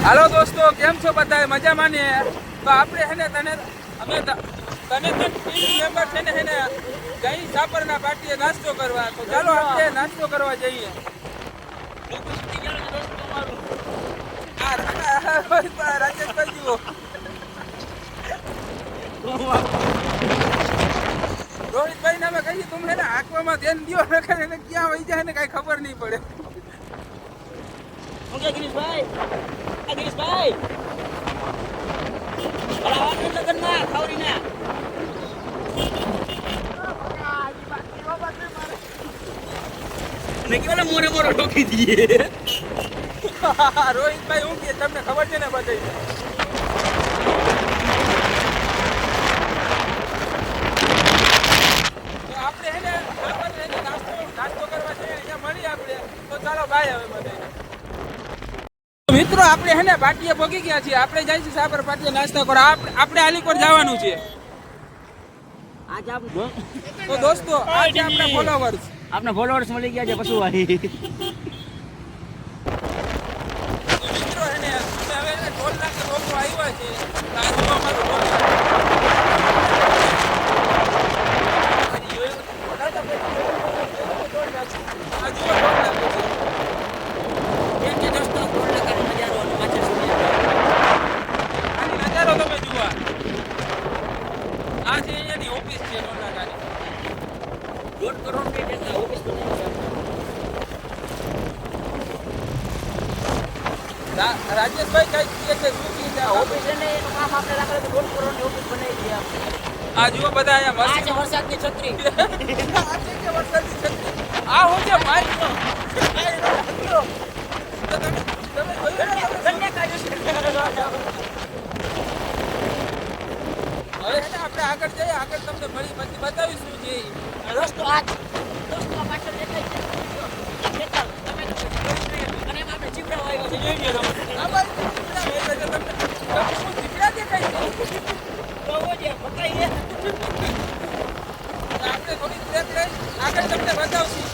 હાલો દોસ્તો, કેમ છો બધા? મજામાં ને? તો આપણે હે ને તને ટીમ મેમ્બર છે ને ગઈ સાપરના પાટીએ નાસ્તો કરવા. તો ચાલો આપણે નાસ્તો કરવા જઈએ. રાજેશભાઈ જુઓ, રોહિતભાઈ ને અમે કહીએ તમે એને આંકવામાં ધ્યાન દો, એને ક્યાં વહી જાય ને કઈ ખબર નહીં પડે. ગિરીશભાઈ લગનમાં ખાવરી ના ને કેવા મોરે મોરો ઠોકી દઈએ. રોહિતભાઈ હું કે તમને ખબર છે ને બધાય આપણે એને નાસ્તો કરવા જઈએ, અહીંયા મળી આપણે. તો ચાલો બાય હવે બધાય. મિત્રો આપણે હે ને પાટીએ પહોંચી ગયા છીએ. આપણે જાય છે સાબર પાટીએ નાસ્તો કરવા. આપણે આલીકોટ જવાનું છે. તો દોસ્તો આજે આપણા ફોલોવર્સ મળી ગયા છે પશુવાહી. મિત્રો હે ને અમે હવે ટોલ નાકે લોકો આવ્યા છે. રાજેશભાઈ કઈ કહે છે ઓફિસ ને એનું કામ આપણે રાખેલું તો 1 કરોડની ઓફિસ બનાવી દઈએ આપણે. આ જુઓ બધા અહીંયા આ છે વરસાદની છત્રી. આ હું છે માઇક નો હવે આપણે આગળ જઈએ. આગળ તમને મળી પછી બતાવીશું છે રસ્તો આ દોસ્તો પાછળ દેખાય છે. તમે અને એમાં આપણે ચીપડા આવ્યો છે જોઈ લો. આગળ તમને બતાવશું.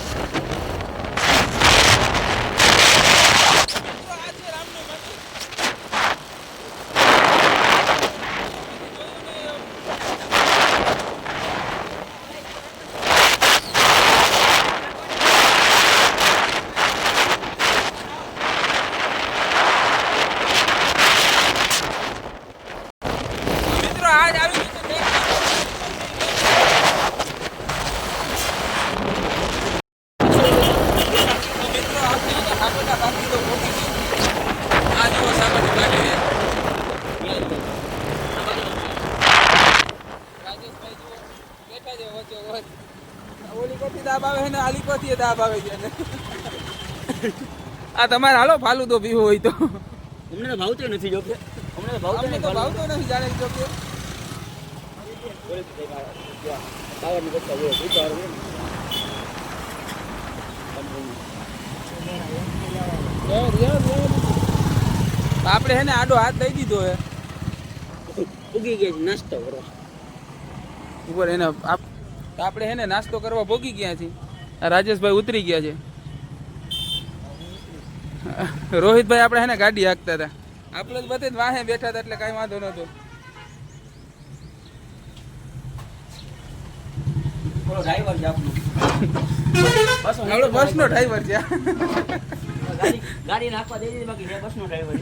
આ તમારે હાલો ફાલું તો પીવું હોય તો. અમને તો ભાવતો નથી જોકે. અમને તો ભાવતો નથી જાણે જોકે. આપણે હે ને આડો હાથ દઈ દીધો હે. ઉગી ગયા છે નાસ્તો કરવા ઉપર એને આપણે હે ને નાસ્તો કરવા ભોગી ગયા છીએ. રાજેશભાઈ ઉતરી ગયા છે. રોહિતભાઈ આપણે હે ને ગાડી હાંકતા હતા. આપણે જ બધે વાહે બેઠા હતા એટલે કઈ વાંધો નતો. ડ્રાઈવર છે આપણો. બસનો ડ્રાઈવર છે. ગાડી નાખવા દઈ દીધી બાકી બસનો ડ્રાઈવર.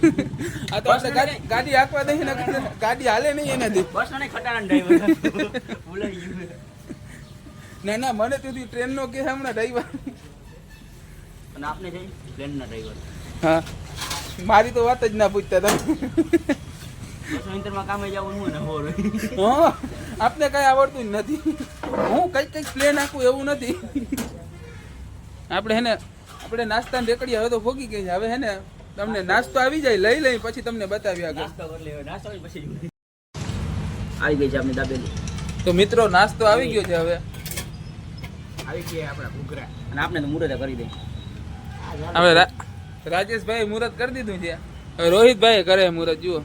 આ તો આપણે ગાડી હાંકવા દઈએ ને ગાડી હાલે નહીં એનાથી. બસનો નહીં ખટારાનો ડ્રાઈવર. ભૂલાઈ ગયું. ના મને તેથી ટ્રેનનો કે હમણાં ડ્રાઈવર. અને આપને જઈ પ્લેનના ડ્રાઈવર. હા મારી તો વાત જ ના પૂછતા તમે. ઇન્ટરમાં કામે જવાનું ને હોર. હા આપને કઈ આવડતું જ નથી. હું કઈ પ્લેન આખું એવું નથી. આપણે હે ને આપણે નાસ્તાની રેકડી હવે તો ભોગી ગઈ છે. હવે હે ને તમને નાસ્તો આવી જાય લઈ પછી તમને બતાવી આગળ. નાસ્તો કરી લેવો. નાસ્તો પછી આવી ગઈ છે આપની દાબેલી. તો મિત્રો નાસ્તો આવી ગયો છે. હવે આવી ગયા આપણા ઘૂઘરા અને આપણે તો મુરત કરી દે. હવે રાજેશભાઈ મુહૂર્ત કરી દીધું છે. હવે રોહિતભાઈ કરે મુહૂર્ત. જુઓ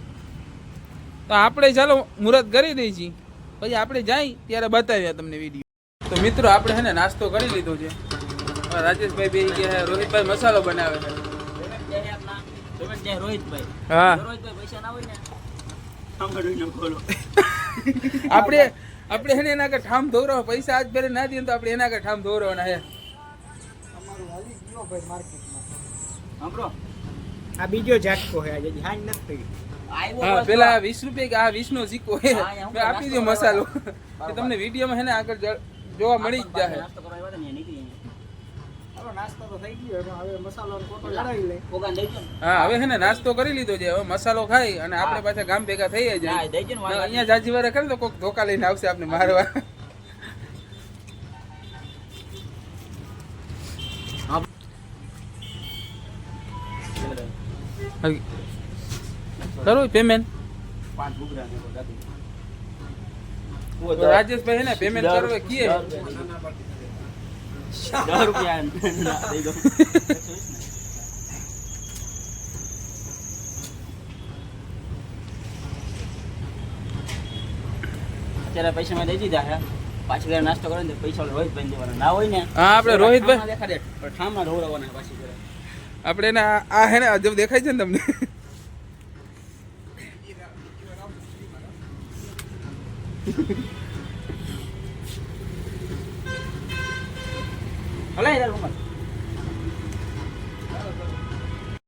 તો આપણે ચાલો મુહૂર્ત કરી દઈએ છીએ. પછી આપણે જાય ત્યારે બતાવ્યા તમને વિડીયો. તો મિત્રો આપણે હે ને નાસ્તો કરી લીધો છે. રાજેશભાઈ બેસી ગયા છે. રોહિતભાઈ મસાલો બનાવે છે. તમે ત્યાં રોહિતભાઈ હા રોહિતભાઈ પૈસા ના હોય ને સાંભળ્યું ખોલો આપણે એને એના કે ઠામ ધોરો પૈસા આજ પહેલે ના દઈએ તો આપણે એના કે ઠામ ધોરવાના હે અમારું હાલી ગયો ભાઈ માર્કેટમાં સાંભળો આ બીજો ઝાટકો હે આજે હાઈ નથી હા પેલા 20 રૂપિયા કે આ 20 નો સિક્કો હે મેં આપી દો મસાલો એ તમને વિડીયોમાં હે ને આગળ જોવા મળી જ જાય નાસ્તો કરવા આવ્યા હતા ને નીકળી હવે નાસ્તો તો થઈ ગયો હવે મસાલો કોટો લડાવી લે પોગાન દઈ દો ને હા હવે હે ને નાસ્તો કરી લીધો છે હવે મસાલો ખાઈ અને આપણે પાછા ગામ ભેગા થઈ હા જાય દઈ દો ને વાળ અહીંયા જાજી વારે કરે તો કોક ધોકા લઈને આવશે આપણે મારવા કરો પેમેન્ટ પાંચ ઘૂઘરા ને દાદી રાજેશભાઈ હે ને પેમેન્ટ કરવા કીએ 10 રૂપિયા દઈ દો અત્યારે પૈસા મેં દઈ દીધા છે પાછી ઘરે નાસ્તો કરે ને તો પૈસા રોહિતભાઈ દેવાના ના હોય ને હા આપણે રોહિતભાઈ દેખાડે પણ ઠામમાં ઢોળવાના પાછી ઘરે આપણે એને આ હે ને અજબ દેખાય છે ને તમને હલાય યાર ઉમર